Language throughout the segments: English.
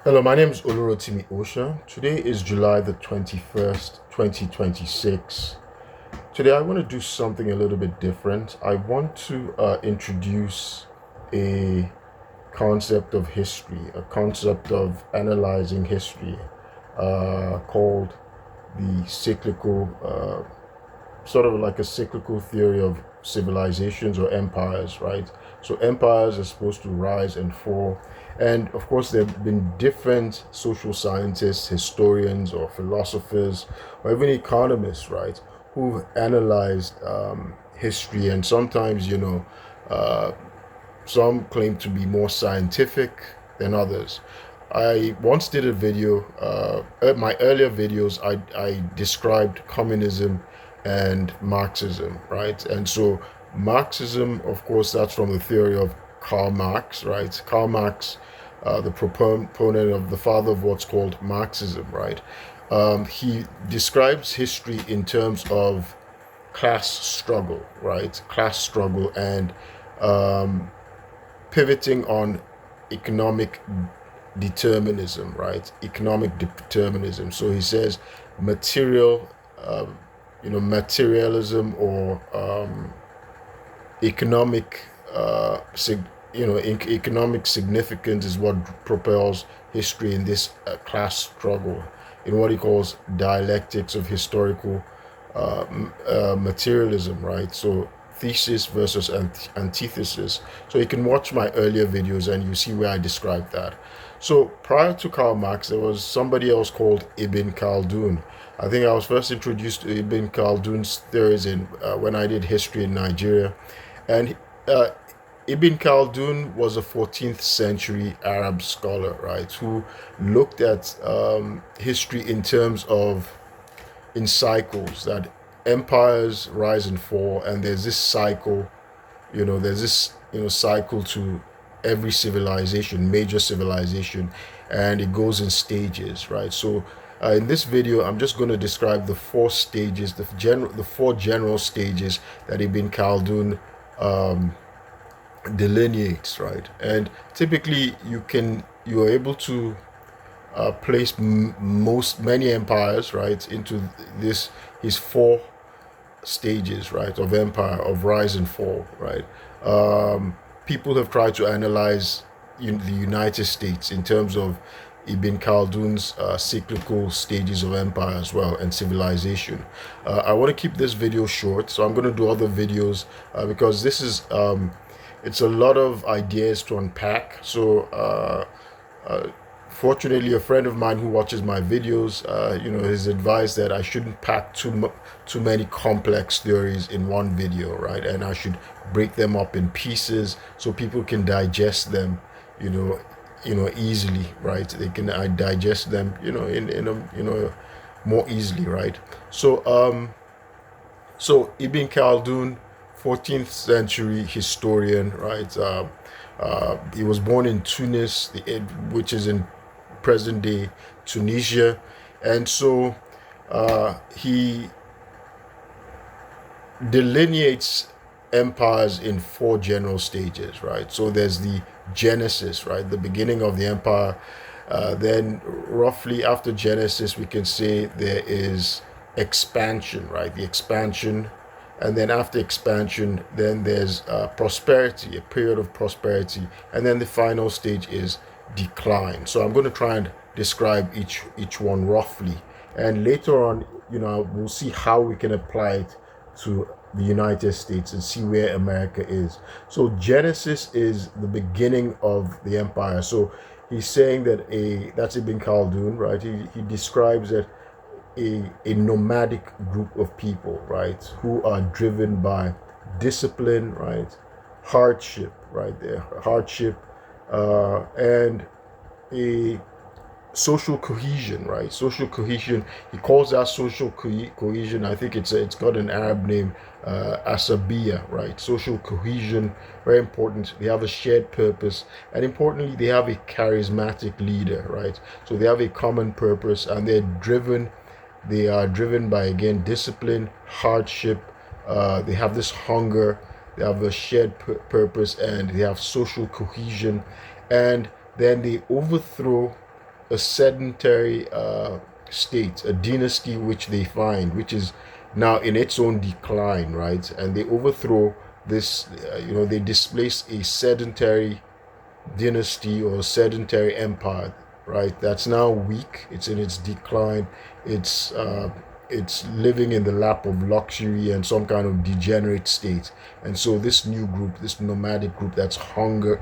Hello, my name is Olurotimi Osha. Today is July the 21st, 2026. Today I want to do something a little bit different. I want to introduce a concept of history, a concept of analyzing history called the cyclical, sort of like a cyclical theory of civilizations or empires, right? So empires are supposed to rise and fall. And of course, there have been different social scientists, historians, or philosophers, or even economists, right, who've analyzed history. And sometimes, uh, some claim to be more scientific than others. I once did a video, my earlier videos, I described communism and Marxism, right? And so Marxism, of course, that's from the theory of Karl Marx, right? Karl Marx, the proponent of the father of what's called Marxism, right? He describes history in terms of class struggle, right? Class struggle and um, pivoting on economic determinism, right? Economic determinism. So he says material, um, materialism or economic, economic significance is what propels history in this class struggle, in what he calls dialectics of historical materialism, right? So thesis versus antithesis. So you can watch my earlier videos and you see where I describe that. So prior to Karl Marx, there was somebody else called Ibn Khaldun. I think I was first introduced to Ibn Khaldun's theories in when I did history in Nigeria, and uh, Ibn Khaldun was a 14th century Arab scholar, right, who looked at history in terms of in cycles, that empires rise and fall, and there's this cycle, there's this cycle to every civilization, major civilization, and it goes in stages, right? So in this video I'm just going to describe the four stages, the four general stages that Ibn Khaldun um, delineates, right? And typically you're able to place many empires, right, into this his four stages, right, of empire, of rise and fall, right. People have tried to analyze the United States in terms of Ibn Khaldun's cyclical stages of empire as well and civilization. I want to keep this video short, so I'm going to do other videos because this is it's a lot of ideas to unpack. So uh, fortunately, a friend of mine who watches my videos, has advised that I shouldn't pack too many complex theories in one video, right? And I should break them up in pieces so people can digest them, you know, easily, right? They can digest them, in a more easily, right? So Ibn Khaldun, 14th century historian, right? He was born in Tunis, which is in present day Tunisia, and so he delineates empires in four general stages, right? So there's the Genesis, right, the beginning of the empire. Then, roughly after Genesis, we can say there is expansion, right? The expansion, and then after expansion, then there's prosperity, a period of prosperity, and then the final stage is decline. So I'm going to try and describe each one roughly, and later on, we'll see how we can apply it to the United States and see where America is. So Genesis is the beginning of the empire. So he's saying that that's Ibn Khaldun, right? He describes that a nomadic group of people, right, who are driven by discipline, right, hardship, right, there hardship, and a social cohesion, right? Social cohesion. He calls that social cohesion. I think it's got an Arab name, asabiya, right? Social cohesion, very important. They have a shared purpose, and importantly, they have a charismatic leader, right? So they have a common purpose, and they're driven. They are driven by, again, discipline, hardship. They have this hunger. They have a shared purpose, and they have social cohesion, and then they overthrow a sedentary state, a dynasty which they find, which is now in its own decline, right? And they overthrow this, they displace a sedentary dynasty or sedentary empire, right? That's now weak. It's in its decline. It's living in the lap of luxury and some kind of degenerate state. And so this new group, this nomadic group that's hungry,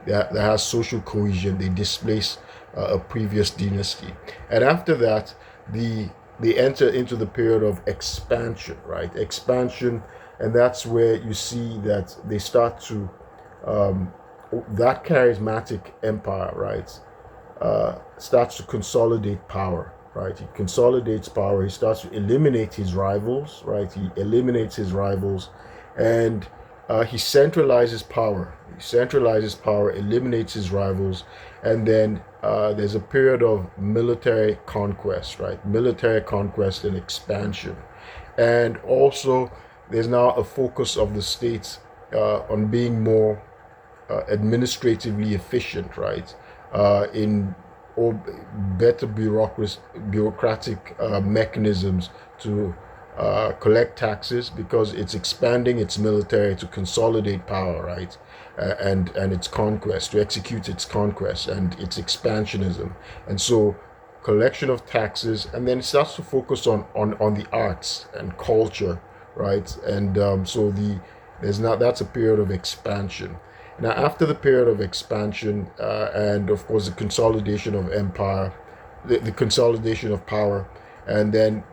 that has social cohesion, they displace a previous dynasty. And after that, they enter into the period of expansion, right? Expansion, and that's where you see that they start to that charismatic empire, right, starts to consolidate power, right? He consolidates power. He starts to eliminate his rivals, right? He eliminates his rivals, and he centralizes power. He centralizes power, eliminates his rivals, and then there's a period of military conquest, right? Military conquest and expansion, and also there's now a focus of the states on being more administratively efficient, right? In or better bureaucratic mechanisms to collect taxes, because it's expanding its military to consolidate power, right? And its conquest, to execute its conquest and its expansionism. And so collection of taxes, and then it starts to focus on the arts and culture, right? And so that's a period of expansion. Now, after the period of expansion and of course the consolidation of empire, the consolidation of power, and then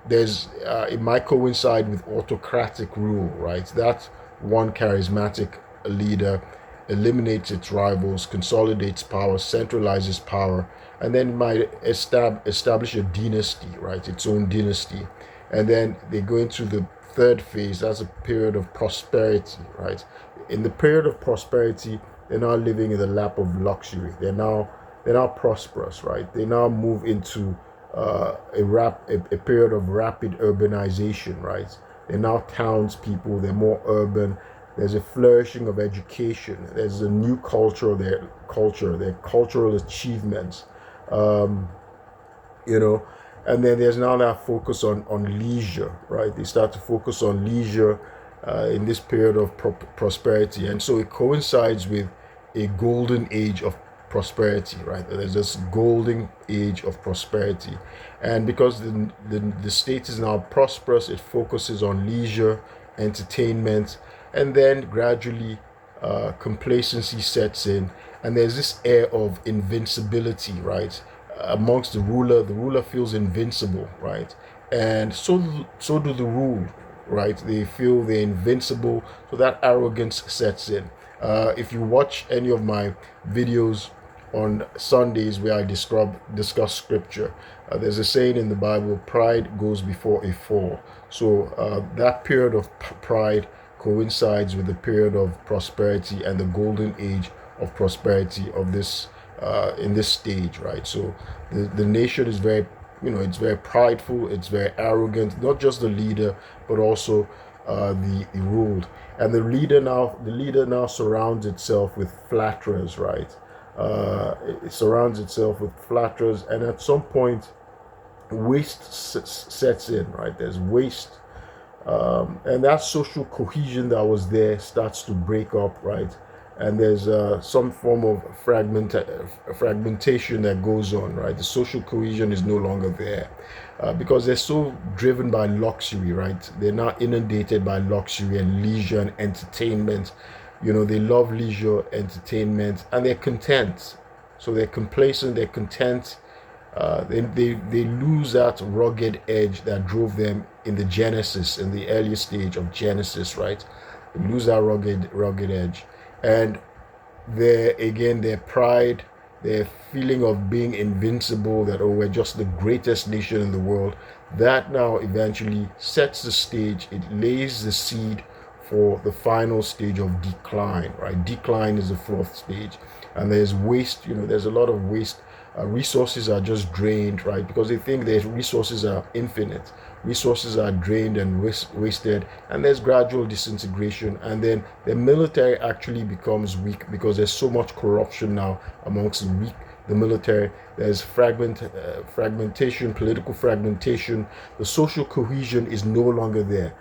it might coincide with autocratic rule, right? That one charismatic leader eliminates its rivals, consolidates power, centralizes power, and then might establish a dynasty, right? Its own dynasty. And then they go into the third phase. That's a period of prosperity, right? In the period of prosperity, they're now living in the lap of luxury. They're now prosperous, right? They now move into a period of rapid urbanization, right? They're now townspeople. They're more urban. There's a flourishing of education. There's a new culture, their cultural achievements, and then there's now that focus on leisure, right? They start to focus on leisure in this period of prosperity, and so it coincides with a golden age of prosperity, right? There's this golden age of prosperity, and because the state is now prosperous, it focuses on leisure, entertainment, and then gradually complacency sets in, and there's this air of invincibility, right? Amongst the ruler feels invincible, right? And so do the ruled, right? They feel they're invincible, so that arrogance sets in. If you watch any of my videos on Sundays where I discuss scripture, there's a saying in the Bible: pride goes before a fall. So that period of pride coincides with the period of prosperity and the golden age of prosperity of this in this stage, right? So the nation is very, it's very prideful, it's very arrogant, not just the leader, but also the ruled. And the leader now surrounds itself with flatterers, right? It surrounds itself with flatterers, and at some point, waste sets in, right? There's waste, and that social cohesion that was there starts to break up, right? And there's some form of fragmentation that goes on, right? The social cohesion is no longer there because they're so driven by luxury, right? They're now inundated by luxury and leisure and entertainment. They love leisure, entertainment, and they're content. So they're complacent, they're content. They lose that rugged edge that drove them in the early stage of Genesis, right? They lose that rugged edge. And their pride, their feeling of being invincible, that we're just the greatest nation in the world, that now eventually sets the stage. It lays the seed for the final stage of decline, right? Decline is the fourth stage, and there's waste. There's a lot of waste. Resources are just drained, right? Because they think their resources are infinite. Resources are drained and wasted, and there's gradual disintegration, and then the military actually becomes weak because there's so much corruption now amongst the military. There's fragmentation, political fragmentation. The social cohesion is no longer there.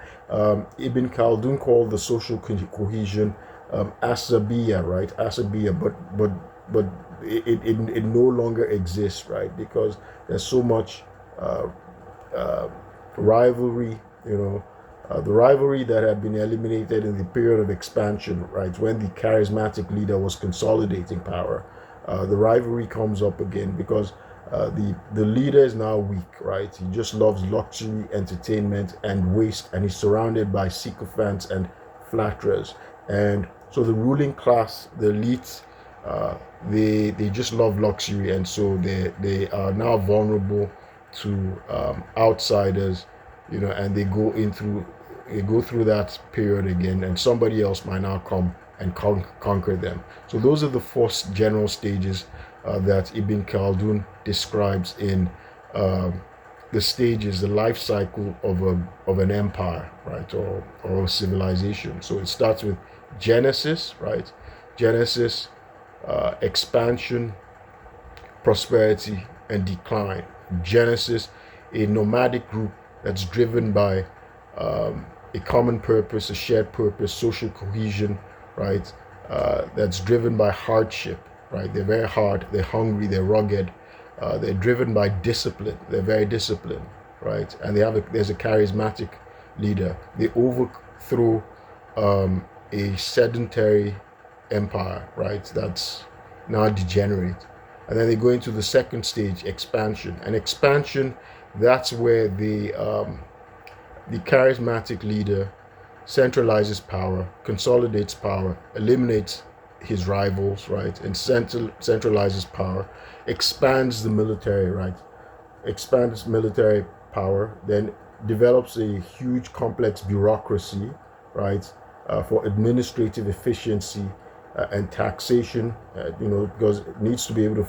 Ibn Khaldun called the social cohesion asabiya, right? Asabiya, but it no longer exists, right? Because there's so much rivalry, the rivalry that had been eliminated in the period of expansion, right, when the charismatic leader was consolidating power. The rivalry comes up again because the leader is now weak, right? He just loves luxury, entertainment, and waste, and he's surrounded by sycophants and flatterers. And so the ruling class, the elites, they just love luxury, and so they are now vulnerable to outsiders, and they go through that period again, and somebody else might now come and conquer them. So those are the four general stages that Ibn Khaldun describes in the stages, the life cycle of an empire, right, or a civilization. So it starts with Genesis, right? Genesis, expansion, prosperity, and decline. Genesis, a nomadic group that's driven by a common purpose, a shared purpose, social cohesion, right? That's driven by hardship, right? They're very hard, they're hungry, they're rugged, they're driven by discipline, they're very disciplined, right? And there's a charismatic leader. They overthrow a sedentary empire, right? That's now degenerate. And then they go into the second stage, expansion. And expansion, that's where the charismatic leader centralizes power, consolidates power, eliminates his rivals, right, and centralizes power, expands the military, right, expands military power, then develops a huge complex bureaucracy, right, for administrative efficiency and taxation, because it needs to be able to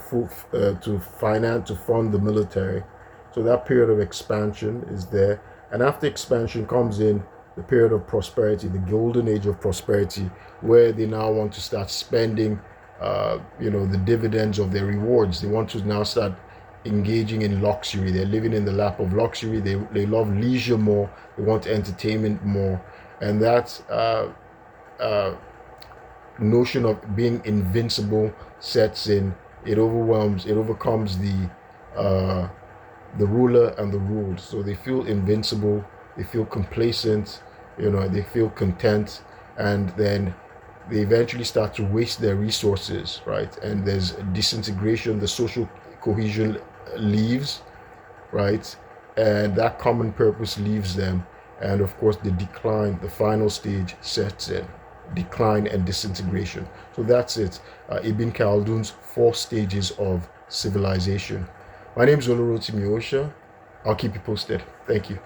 fund the military. So that period of expansion is there. And after expansion comes in the period of prosperity, the golden age of prosperity, where they now want to start spending, the dividends of their rewards. They want to now start engaging in luxury. They're living in the lap of luxury. They love leisure more. They want entertainment more. And that notion of being invincible sets in. It overcomes the ruler and the ruled. So they feel invincible, they feel complacent, they feel content, and then they eventually start to waste their resources, right? And there's disintegration, the social cohesion leaves, right? And that common purpose leaves them. And of course, the decline, the final stage sets in. Decline and disintegration. So that's it. Ibn Khaldun's 4 stages of civilization. My name is Olorotimi Osha. I'll keep you posted. Thank you.